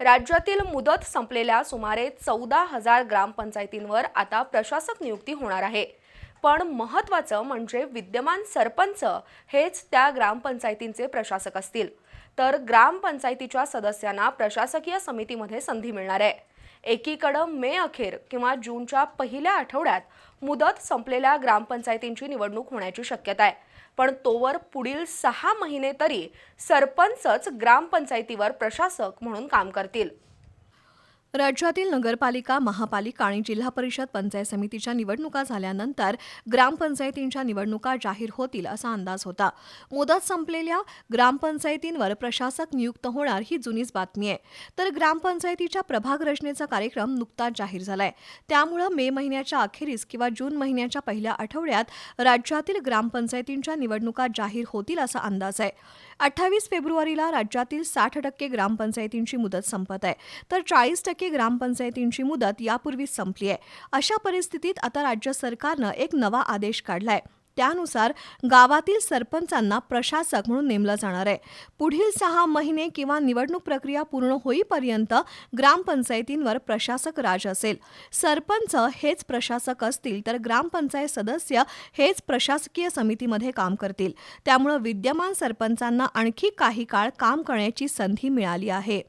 राज्यातील मुदत संपलेल्या सुमारे 14,000 ग्रामपंचायतींवर आता प्रशासक नियुक्ती होणार आहे। पण महत्त्वाचं म्हणजे विद्यमान सरपंच हेच त्या ग्रामपंचायतींचे प्रशासक असतील। तर ग्रामपंचायतीच्या सदस्यांना प्रशासकीय समितीमध्ये संधी मिळणार आहे। एकीकडे मे अखेर किंवा जूनच्या पहिल्या आठवड्यात मुदत संपलेल्या ग्रामपंचायतींची निवडणूक होण्याची शक्यता आहे। पण तोवर पुढील 6 महिने तरी सरपंचच ग्रामपंचायतीवर प्रशासक म्हणून काम करतील। राज्यातील नगरपालिका, महापालिका आणि जिल्हा परिषद पंचायत समितीच्या निवडणुका झाल्यानंतर ग्रामपंचायतींच्या निवडणुका जाहीर होतील असा अंदाज होता। मुदत संपलेल्या ग्रामपंचायतींवर प्रशासक नियुक्त होणार ही जुनीच बातमी आहे। तर ग्रामपंचायतीच्या प्रभाग रचनेचा कार्यक्रम नुकताच जाहीर झालाय। त्यामुळे मे महिन्याच्या अखेरीस किंवा जून महिन्याच्या पहिल्या आठवड्यात राज्यातील ग्रामपंचायतींच्या निवडणुका जाहीर होतील असा अंदाज आहे। 28 फेब्रुवारीला राज्यातील 60% ग्रामपंचायतींची मुदत संपत आहे, तर 40% ग्रामपंचायतींची मुदत यापूर्वीच संपली आहे। अशा परिस्थितीत आता राज्य सरकारनं एक नवा आदेश काढलाय। त्यानुसार गावातील सरपंचांना प्रशासक म्हणून नेमलं जाणार आहे। पुढील 6 महिने किंवा निवडणूक प्रक्रिया पूर्ण होईपर्यंत ग्रामपंचायतींवर प्रशासक राज असेल। सरपंच हेच प्रशासक असतील तर ग्रामपंचायत सदस्य हेच प्रशासकीय समितीमध्ये काम करतील। त्यामुळे विद्यमान सरपंचांना आणखी काही काळ काम करण्याची संधी मिळाली आहे।